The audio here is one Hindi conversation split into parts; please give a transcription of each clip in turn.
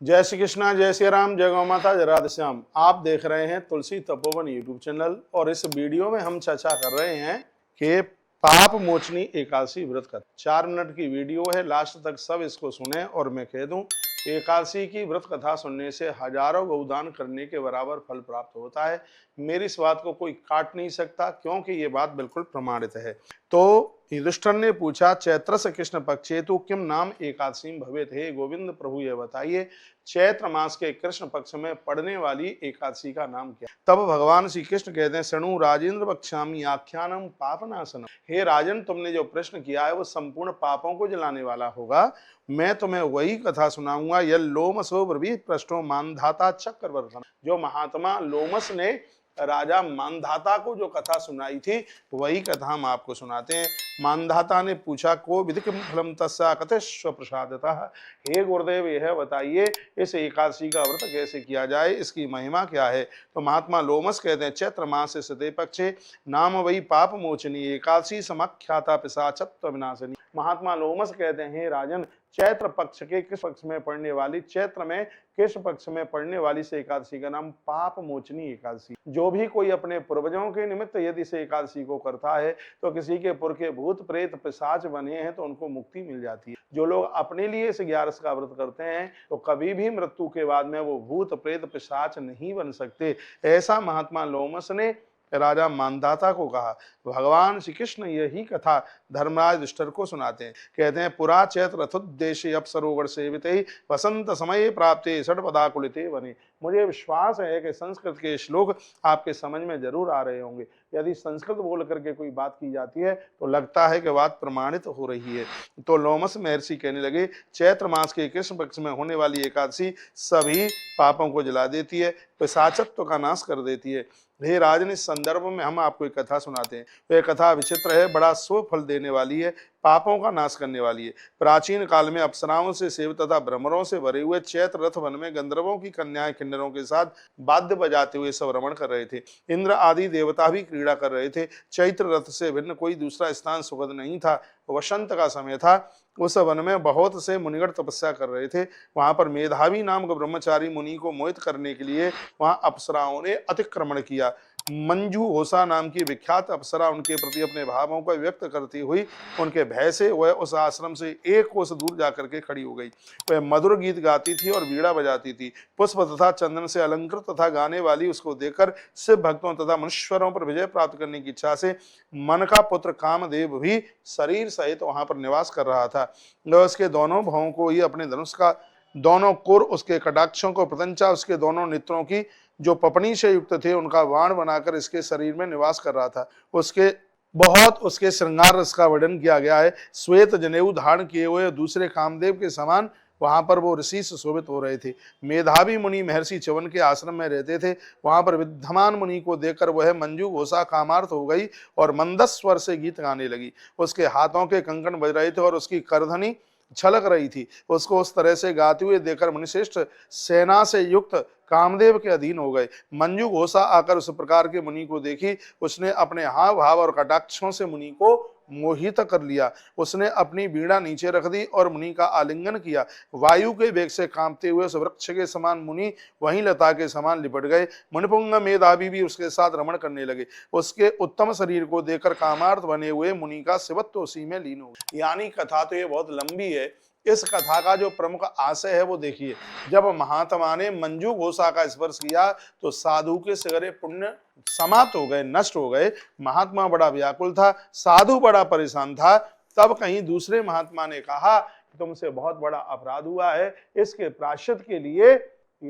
जय श्री कृष्णा, जय श्री राम, जय गौ माता, जय राधे श्याम। आप देख रहे हैं तुलसी तपोवन यूट्यूब चैनल और इस वीडियो में हम चर्चा कर रहे हैं कि पाप मोचनी एकादशी व्रत का 4 मिनट की वीडियो है। लास्ट तक सब इसको सुने और मैं कह दूं, एकादशी की व्रत कथा सुनने से हजारों गौदान करने के बराबर फल प्राप्त होता है। मेरी इस बात को कोई काट नहीं सकता क्योंकि ये बात बिल्कुल प्रमाणित है। तो युधिष्ठिर ने पूछा, चैत्रस्य कृष्ण पक्षे तो किम नाम एकादशी भवेत। हे गोविंद प्रभु ये बताइए, चैत्र मास के कृष्ण पक्ष में पड़ने वाली एकादशी का नाम क्या। तब भगवान श्री कृष्ण कहते हैं, शृणु राजेंद्र वक्ष्यामि आख्यानम पापनाशनम। हे राजन, तुमने जो प्रश्न किया है वो संपूर्ण पापों को जलाने वाला होगा। मैं तुम्हें वही कथा सुनाऊंगा। यह लोमसो ब्रवीत पृष्ठो मानधाता चक्रवर्तन। जो महात्मा लोमस ने राजा मानधाता को जो कथा सुनाई थी वही कथा हम आपको सुनाते हैं। मानधाता ने पूछा, को विधिकम फलम तस्या कथेश्व प्रसादतः। हे गुरुदेव, यह बताइए इस एकादशी का व्रत कैसे किया जाए, इसकी महिमा क्या है। तो महात्मा लोमस कहते हैं, चैत्र मास से सते पक्षे नाम वही पाप मोचनी एकादशी समाख्याता पिशाचत्व विनाशिनी। महात्मा लोमस कहते हैं, हे राजन, चैत्र पक्ष के किस पक्ष में पड़ने वाली, चैत्र में किस पक्ष में पड़ने वाली से एकादशी का नाम पाप मोचनी एकादशी। जो भी कोई अपने पूर्वजों के निमित्त यदि से एकादशी को करता है तो किसी के पुर के भूत प्रेत पिशाच बने हैं तो उनको मुक्ति मिल जाती है। जो लोग अपने लिए इस 11 का व्रत करते हैं तो कभी भी मृत्यु के बाद में वो भूत प्रेत पिशाच नहीं बन सकते। ऐसा महात्मा लोमस ने राजा मानधाता को कहा। भगवान श्री कृष्ण यही कथा धर्मराज युधिष्ठिर को सुनाते हैं। कहते हैं, पुरा चैत्र रथोद्देश्य अपसरोवर सेविते वसंत समय प्राप्ते षटपदाकुलिते बने। मुझे विश्वास है कि संस्कृत के श्लोक आपके समझ में जरूर आ रहे होंगे। यदि संस्कृत बोल करके कोई बात की जाती है तो लगता है कि बात प्रमाणित हो रही है। तो लोमस महर्षि कहने लगे, चैत्र मास के कृष्ण पक्ष में होने वाली एकादशी सभी पापों को जला देती है, पिशाचत्व का नाश कर देती है। हे राजन, इस संदर्भ में हम आपको एक कथा सुनाते हैं। वह कथा विचित्र है, बड़ा शुभ फल देने वाली है, पापों का नाश करने वाली है। प्राचीन काल में अप्सराओं से सेवित तथा भ्रमरों से भरे हुए चैत्र रथ वन में गंधर्वों की कन्याएं किन्नरों के साथ वाद्य बजाते हुए सब रमण कर रहे थे। इंद्र आदि देवता भी क्रीड़ा कर रहे थे। चैत्र रथ से भिन्न कोई दूसरा स्थान सुखद नहीं था। वसंत का समय था। उस वन में बहुत से मुनिगण तपस्या कर रहे थे। वहां पर मेधावी नामक ब्रह्मचारी मुनि को मोहित करने के लिए वहां अप्सराओं ने अतिक्रमण किया। मंजू घोषा नाम की विख्यात अप्सरा उनके प्रति अपने भावों को व्यक्त करती हुई उनके भय से वह उस आश्रम से एक कोस दूर जाकर के खड़ी हो गई। वह मधुर गीत गाती थी और वीणा बजाती थी। पुष्प तथा चंदन से अलंकृत तथा गाने वाली उसको देखकर शिव भक्तों तथा मनुष्यरों पर विजय प्राप्त करने की इच्छा से मन का पुत्र कामदेव भी शरीर सहित वहां पर निवास कर रहा था। वह उसके दोनों भावों को ही अपने धनुष का दोनों कुर, उसके कटाक्षों को प्रतंचा, उसके दोनों नेत्रों की जो पपनी से युक्त थे उनका बाण बनाकर इसके शरीर में निवास कर रहा था। उसके श्रृंगार रस का वर्णन किया गया है। श्वेत जनेऊ धारण किए हुए दूसरे कामदेव के समान वहां पर वो ऋषि सुशोभित हो रहे थे। मेधावी मुनि महर्षि च्यवन के आश्रम में रहते थे। वहां पर विद्यमान मुनि को देखकर वह मंजू घोषा कामार्थ हो गई और मंदस स्वर से गीत गाने लगी। उसके हाथों के कंकण बज रहे थे और उसकी करधनी छलक रही थी। उसको उस तरह से गाते हुए देखकर मुनिश्रेष्ठ सेना से युक्त कामदेव के अधीन हो गए। मंजू घोषा आकर उस प्रकार के मुनि को देखी। उसने अपने हाव भाव और कटाक्षों से मुनि को मोहित कर लिया। उसने अपनी वीणा नीचे रख दी और मुनि का आलिंगन किया। वायु के वेग से कांपते हुए उस वृक्ष के समान मुनि वहीं लता के समान लिपट गए। मुनिपुंग मेधावी भी उसके साथ रमण करने लगे। उसके उत्तम शरीर को देखकर कामार्थ बने हुए मुनि का शिवत्व उसी में लीन हो। यानी कथा तो ये बहुत लंबी है। इस कथा का जो प्रमुख आशय है वो देखिए। जब महात्मा ने मंजू घोषा का स्पर्श किया तो साधु के सगरे पुण्य समाप्त हो गए, नष्ट हो गए। महात्मा बड़ा व्याकुल था, साधु बड़ा परेशान था। तब कहीं दूसरे महात्मा ने कहा कि तुमसे बहुत बड़ा अपराध हुआ है, इसके प्रायश्चित के लिए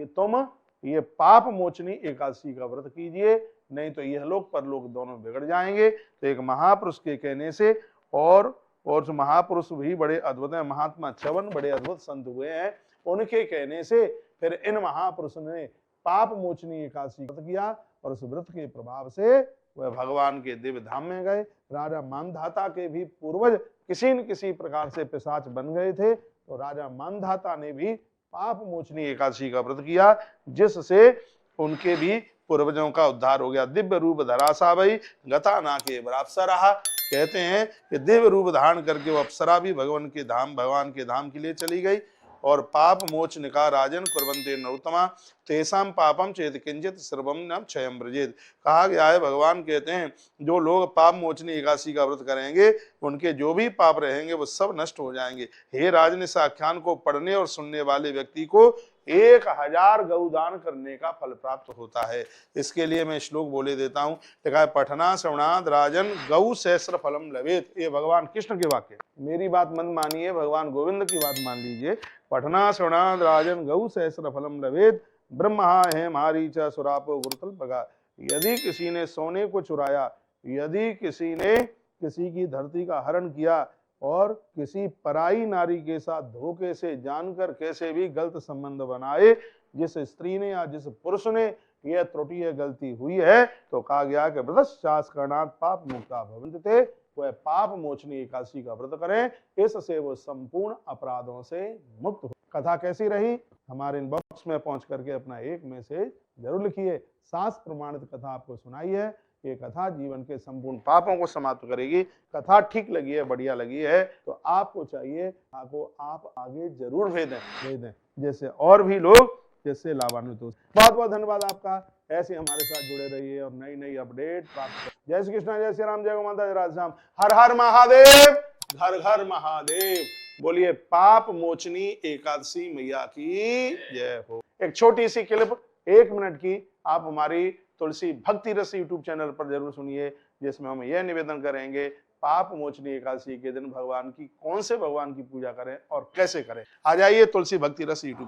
तुम ये पाप मोचनी एकादशी का व्रत कीजिए, नहीं तो यह लोग परलोक दोनों बिगड़ जाएंगे। तो एक महापुरुष के कहने से और महापुरुष भी बड़े अद्भुत हैं। महात्मा च्यवन बड़े अद्भुत संत हुए हैं। उनके कहने से फिर इन महापुरुषों ने पाप मोचनी एकादशी व्रत किया और उस व्रत के प्रभाव से वह भगवान के दिव्य धाम में गए। राजा मानधाता के भी पूर्वज किसी न किसी प्रकार से पिशाच बन गए थे, तो राजा मानधाता ने भी पाप मोचनी एकादशी का व्रत किया, जिससे उनके भी पूर्वजों का उद्धार हो गया। दिव्य रूप धरासा भई गता ना के बरापसरा। कहते हैं कि दिव्य रूप धारण करके वो अप्सरा भी भगवान के धाम के लिए चली गई और पाप मोचनिका राजन कुर्वन्ते नरोत्तमा तेषां पापम चेत किंचित सर्वम न क्षयम ब्रजेत। कहा गया है, भगवान कहते हैं जो लोग पाप मोचनी एकादशी का व्रत करेंगे उनके जो भी पाप रहेंगे वो सब नष्ट हो जाएंगे। हे राजन, इस आख्यान को पढ़ने और सुनने वाले व्यक्ति को 1000 गौदान करने का फल प्राप्त होता है। इसके लिए मैं श्लोक बोले देता हूं। लिखा है, पठना श्रवणाद राजन गौ सहस्र फलम लवेत। ये भगवान कृष्ण के वाक्य, मेरी बात मत मानिए, भगवान गोविंद की बात मान लीजिए। पठना श्रवणाद राजन गौ सहस्र फलम लवेत ब्रह्मा है मारी च सुरापो गुरुतल पगा। यदि किसी ने सोने को चुराया, यदि किसी ने किसी की धरती का हरण किया और किसी पराई नारी के साथ धोखे से जानकर कैसे भी गलत संबंध बनाए, जिस स्त्री ने या जिस पुरुष ने यह त्रुटि या गलती हुई है, तो कहा गया कि व्रतश्चास्करणात् पाप मुक्ता भवन्ति, वह पाप मोचनी एकादशी का व्रत करें, इससे वो संपूर्ण अपराधों से मुक्त हो। कथा कैसी रही हमारे इनबॉक्स में पहुंच करके अपना एक मैसेज जरूर लिखिए। शास्त्र प्रमाणित कथा आपको सुनाई है। ये कथा जीवन के संपूर्ण पापों को समाप्त करेगी। कथा ठीक लगी है, बढ़िया लगी है, तो आपको चाहिए आपको आप आगे जरूर भेजें जैसे और भी लोग जैसे लाभान्वित हो। बहुत बहुत धन्यवाद आपका। ऐसे हमारे साथ जुड़े रहिए और नई नई अपडेट प्राप्त। जय श्री कृष्ण, जय श्री राम, जय गौ माता, जय राधे श्याम। हर हर महादेव, घर घर महादेव। बोलिए पाप मोचनी एकादशी मैया की जय हो। एक छोटी सी क्लिप 1 मिनट की आप हमारी तुलसी भक्ति रस यूट्यूब चैनल पर जरूर सुनिए, जिसमें हम यह निवेदन करेंगे पाप मोचनी एकादशी के दिन भगवान की कौन से भगवान की पूजा करें और कैसे करें। आ जाइए तुलसी भक्ति रस यूट्यूब